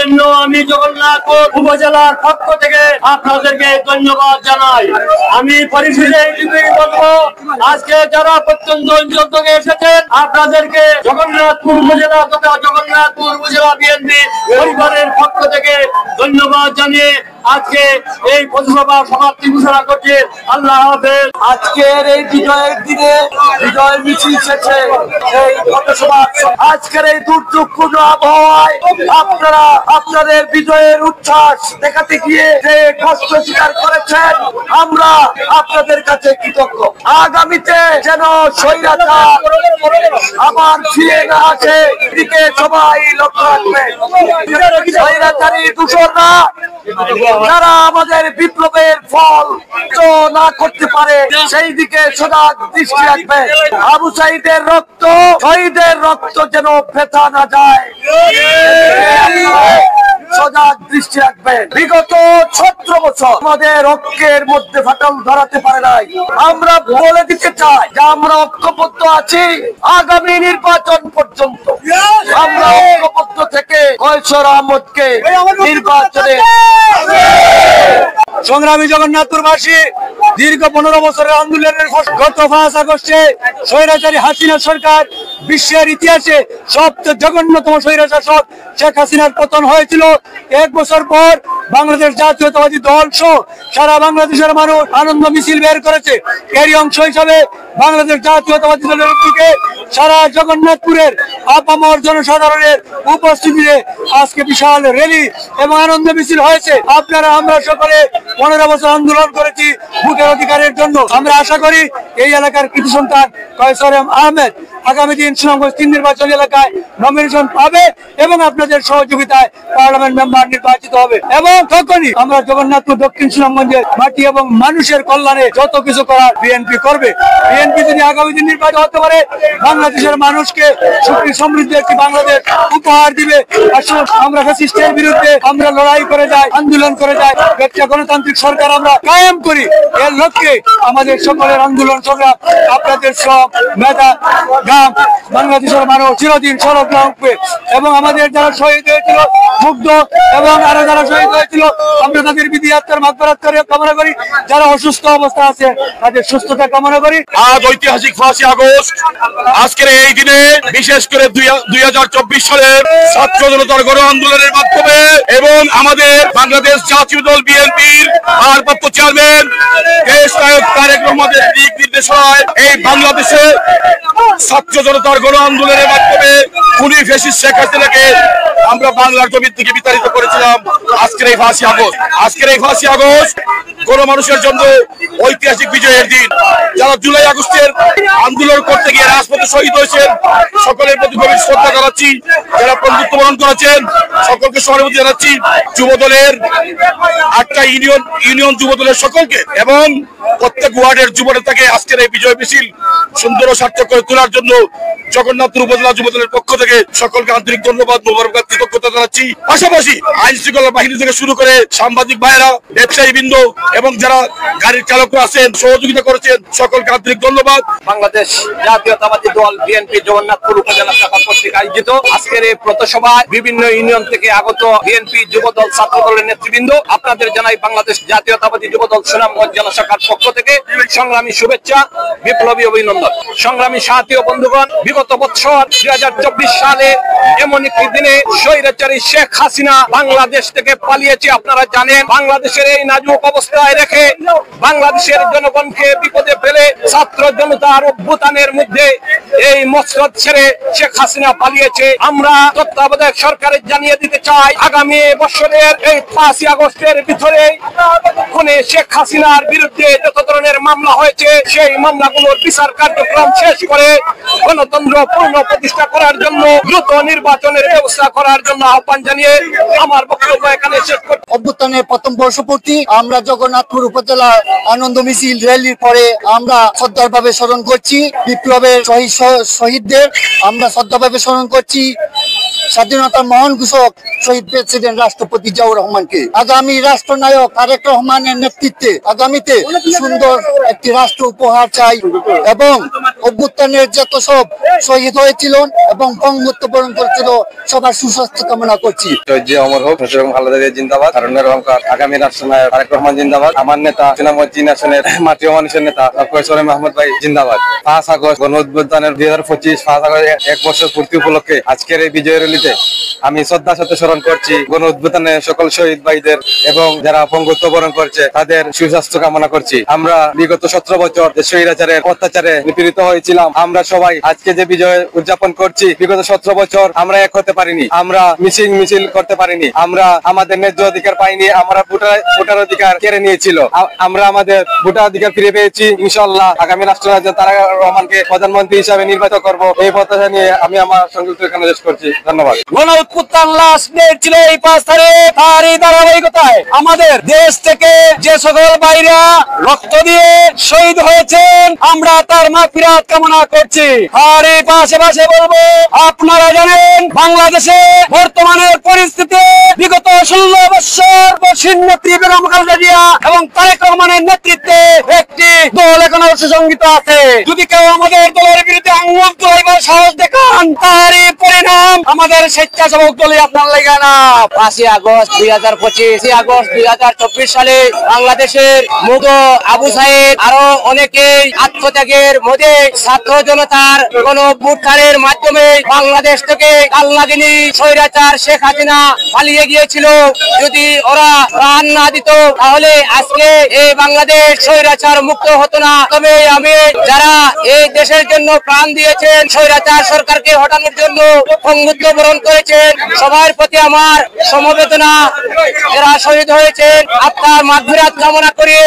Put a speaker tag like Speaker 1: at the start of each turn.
Speaker 1: জন্য আমি জগন্নাথপুর উপজেলার পক্ষ থেকে আপনাদেরকে ধন্যবাদ জানাই। আমি পরিশেষে বলবো, আজকে যারা প্রত্যন্ত অঞ্চল থেকে এসেছেন আপনাদেরকে জগন্নাথপুর উপজেলা তথা জগন্নাথপুর উপজেলা বিএনপি পরিবারের পক্ষ থেকে ধন্যবাদ জানিয়ে আজকে এই পথসভা সমাপ্তি ঘোষণা করছে। আল্লাহ হাফেজ।
Speaker 2: আজকের এই বিজয়ের দিনে বিজয় মিছিল শেষে এই পথসভা আজকের এই দুর্যোগপূর্ণ আবহাওয়ায় আপনারা আপনাদের বিজয়ের উচ্ছ্বাস দেখাতে গিয়ে যে কষ্ট স্বীকার করেছেন, আমরা আপনাদের কাছে কৃতজ্ঞ। আগামীতে যেন স্বৈরাচার আবার ফিরে না আসে, দিকে সবাই লক্ষ্য রাখবেন। স্বৈরাচারী দূষণরা যারা আমাদের বিপ্লবের ফল না করতে পারে সেই দিকে সজাগ দৃষ্টি রাখবেন। আবু সাঈদের রক্ত, শহীদের রক্ত যেন ফেথা না যায়, সজাগ দৃষ্টি রাখবেন। বিগত 17 বছর আমাদের ঐক্যের মধ্যে ফাটল ধরাতে পারে নাই। আমরা বলে দিতে চাই যে আমরা ঐক্যবদ্ধ আছি আগামী নির্বাচন পর্যন্ত। আমরা ঐক্যবদ্ধ থেকে কৈশোর আহমদকে নির্বাচনে।
Speaker 3: সংগ্রামী জগন্নাথপুরবাসী, দীর্ঘ 15 বছরের আন্দোলনের গত 5 আগস্টে স্বৈরাচারী হাসিনা সরকার বিশ্বের ইতিহাসে সবচেয়ে জঘন্যতম স্বৈরাচার শেখ হাসিনার পতন হয়েছিল। 1 বছর পর বাংলাদেশ জাতীয়তাবাদী দল সহ সারা বাংলাদেশের মানুষ আনন্দ মিছিল বের করেছে। এরই অংশ হিসাবে বাংলাদেশ জাতীয়তাবাদী দলের উদ্যোগে সারা জগন্নাথপুরের আপামর জনসাধারণের উপস্থিতিতে আজকে বিশাল র্যালি এবং আনন্দ মিছিল হয়েছে। আপনারা আমরা সকলে 15 বছর আন্দোলন করেছি ভোটের অধিকারের জন্য। আমরা আশা করি এই এলাকার কৃতি সন্তান কৈশোর আহমেদ আগামী দিন সুনামগঞ্জ 3 নির্বাচনী এলাকায় নমিনেশন পাবে এবং আপনাদের সহযোগিতায় পার্লামেন্ট মেম্বার নির্বাচিত হবে। এবং তখনই আমরা জগন্নাথপুর দক্ষিণ সুনামগঞ্জের মাটি এবং মানুষের কল্যাণে যত কিছু করার বিএনপি করবে। বিএনপি যদি আগামী দিন নির্বাচিত হতে পারে বাংলাদেশের মানুষকে সুখী সমৃদ্ধ একটি বাংলাদেশ উপহার দিবে। আসলে আমরা ফ্যাসিস্টের বিরুদ্ধে আমরা লড়াই করে যাই, আন্দোলন করে যাই, একটা গণতান্ত্রিক সরকার আমরা কায়েম করি। এর লক্ষ্যে আমাদের সকলের আন্দোলন সংগ্রাম আপনাদের সব মেধা গ্রাম বাংলাদেশের মানুষ চিরদিন স্মরণ রাখবে। এবং আমাদের যারা শহীদ হয়েছিল মুগ্ধ এবং আরো যারা শহীদ হয়েছিল আমরা তাদের বিধি আত্মার মাগফিরাত কামনা করি। যারা অসুস্থ অবস্থা আছে তাদের সুস্থতা কামনা করি।
Speaker 4: আজ ঐতিহাসিক 5 আগস্ট। আজকের এই দিনে বিশেষ করে 2024 সালের ছাত্র জনতার গণ আন্দোলনের মাধ্যমে এবং আমাদের বাংলাদেশ জাতীয় দল বিএনপির ভারপ্রাপ্ত চেয়ারম্যান দেশ নায়ক তারেক রহমানের দিক নির্দেশনায় এই বাংলাদেশে ছাত্র জনতার গণ আন্দোলনের মাধ্যমে খুনি ফ্যাসিস্ট শেখ হাসিনাকে আমরা বাংলার জমি থেকে বিতাড়িত করেছিলাম। আজকের এই 5 আগস্ট, আজকের এই 5 আগস্ট কোন মানুষের জন্য ঐতিহাসিক বিজয়ের দিন। যারা জুলাই আগস্টের আন্দোলন করতে গিয়ে রাজপথে শহীদ হয়েছেন সকলের প্রতি গভীর শ্রদ্ধা জানাচ্ছি। যারা বন্ধুত্ব বরণ করেছেন সকলকে সহানুভূতি জানাচ্ছি। যুব দলের 8টা ইউনিয়ন যুব দলের সকলকে এবং প্রত্যেক ওয়ার্ডের যুব নেতাকে আজকের এই বিজয় মিছিল সুন্দর ও সার্থক করে তোলার জন্য জগন্নাথপুর উপজেলা যুব দলের পক্ষ থেকে সকলকে আন্তরিক ধন্যবাদ মোবারকবাদ কৃতজ্ঞতা জানাচ্ছি। পাশাপাশি আইন শৃঙ্খলা বাহিনী থেকে শুরু করে সাংবাদিক ভাইয়েরা, ব্যবসায়ী বৃন্দ এবং যারা গাড়ির চালকরা আছেন সহযোগিতা করেছেন সকলকে আন্তরিক ধন্যবাদ।
Speaker 5: বাংলাদেশ জাতীয়তাবাদী দল বিএনপি জগন্নাথপুর উপজেলা শাখা কর্তৃক আয়োজিত আজকের এই পথসভায় বিভিন্ন ইউনিয়ন থেকে আগত বিএনপি যুব দল ছাত্র দলের নেতৃবৃন্দ আপনাদের জানাই বাংলাদেশ জাতীয়তাবাদী যুব দল সুনামগঞ্জ জেলা শাখার পক্ষ থেকে সংগ্রামী শুভেচ্ছা, বিপ্লবী অভিনন্দন। সংগ্রামী সাথী ও বন্ধুগণ, বিগত বছর 2024 সালে এমন একটি দিনে স্বৈরাচারী শেখ হাসিনা বাংলাদেশ থেকে পালিয়েছে। আপনারা জানেন বাংলাদেশের এই নাজুক অবস্থায় রেখে বাংলাদেশের জনগণকে বিপদে ফেলে ছাত্র জনতার অভ্যুত্থানের মধ্যে এই মসনদ ছেড়ে শেখ হাসিনা পালিয়েছে। আমরা তত্ত্বাবধায়ক সরকারের জানিয়ে দিতে চাই আগামী বছরের এই 5 আগস্টের ভিতরে খুনে শেখ হাসিনার বিরুদ্ধে যত ধরনের মামলা হয়েছে সেই মামলাগুলোর বিচার কার্যক্রম শেষ করে গণতন্ত্র পূর্ণ প্রতিষ্ঠা করার জন্য দ্রুত নির্বাচনের ব্যবস্থা করার জন্য আহ্বান জানিয়ে আমার বক্তব্য এখানে শেষ করছি।
Speaker 2: অভ্যুত্থানের প্রথম বর্ষপূর্তি আমরা জগন্নাথপুর উপজেলা আনন্দ মিছিল র্যালির পরে আমরা শ্রদ্ধাভাবে স্মরণ করছি বিপ্লবের শহীদদের আমরা শ্রদ্ধাভাবে স্মরণ করছি।
Speaker 3: স্বাধীনতার মহান ঘোষক শহীদ প্রেসিডেন্ট রাষ্ট্রপতি জিয়াউর রহমানকে। আগামী রাষ্ট্রনায়ক তারেক রহমানের নেতৃত্বে আগামীতে সুন্দর একটি রাষ্ট্র উপহার চাই এবং অভ্যুত্থানের যত সব শহীদ হয়েছিল এবং বঙ্গবন্ধু করেছিল সবার সুস্বাস্থ্য কামনা করছি।
Speaker 6: অমর হোক, খালেদা জিয়া জিন্দাবাদ, তারুণ্যের অহংকার, আগামী রাষ্ট্রনায়ক তারেক রহমান জিন্দাবাদ, আমার নেতা তৃণমূল চীন আসনের মাতৃ মানুষের নেতা ডক্টর মাহমুদ ভাই জিন্দাবাদ। 5 আগস্ট গণ অভ্যুত্থানের 2025 5 আগস্ট 1 বছর পূর্তি উপলক্ষে আজকের এই বিজয় র্যালিতে আমি শ্রদ্ধার সাথে স্মরণ করছি গণ উদ্বোধনে সকল শহীদ ভাইদের এবং যারা অপঙ্গুত্ব বরণ করছে তাদের সুস্বাস্থ্য কামনা করছি। আমরা বিগত 17 বছর স্বৈরাচারের অত্যাচারে নিপীড়িত হয়েছিলাম। আমরা সবাই আজকে যে বিজয় উদযাপন করছি, বিগত 17 বছর আমরা এক হতে পারিনি, আমরা মিছিল করতে পারিনি, আমরা আমাদের ন্যায্য অধিকার পাইনি, আমরা ভোটার অধিকার কেড়ে নিয়েছিল। আমরা আমাদের ভোটার অধিকার ফিরে পেয়েছি। ইনশাআল্লাহ আগামী রাষ্ট্রনায়ক তারেক রহমানকে প্রধানমন্ত্রী হিসাবে নির্বাচিত করব, এই প্রত্যাশা নিয়ে আমি আমার সংযুক্ত এখানে শেষ করছি। ধন্যবাদ।
Speaker 2: গণঅভ্যুত্থান লাস্ট ডেট ছিল এই 5 তারিখ। তার এই ধারাবাহিকতায় আমাদের দেশ থেকে যে সকল ভাইরা রক্ত দিয়ে শহীদ হয়েছেন আমরা তার মাগফিরাত কামনা করছি। আর এই পাশে বলবো, আপনারা জানেন বাংলাদেশে বর্তমানের পরিস্থিতি বিগত 16 বছর নেত্রী বেগম খালেদা জিয়া এবং তারেক রহমানের নেতৃত্বে একটি দল এখনো সুসংগঠিত আছে। যদি কেউ আমাদের দলের বিরুদ্ধে আঙুল তোলার সাহস দেখান তারই পরিণাম আমাদের স্বেচ্ছাসেবক দলে আপনার লেগে না। 5 আগস্ট 2025 আগস্ট 2024 সালে বাংলাদেশের মুগ্ধ আবু সাইদ আরো অনেকেই আত্মত্যাগের মধ্যে ছাত্র জনতার গণঅভ্যুত্থানের মাধ্যমে বাংলাদেশ থেকে কালনাগিনী স্বৈরাচার শেখ হাসিনা পালিয়ে গিয়েছিল। যদি ওরা প্রাণ না দিত তাহলে আজকে এই বাংলাদেশ স্বৈরাচার মুক্ত হতো না। তবে আমি যারা এই দেশের জন্য প্রাণ দিয়েছেন, স্বৈরাচার সরকারকে হটানোর জন্য বঙ্গবন্ধু বরণ করেছেন, সবার প্রতি আমার সমবেদনা। যারা শহীদ হয়েছেন আত্মার মাগফিরাত কামনা করি।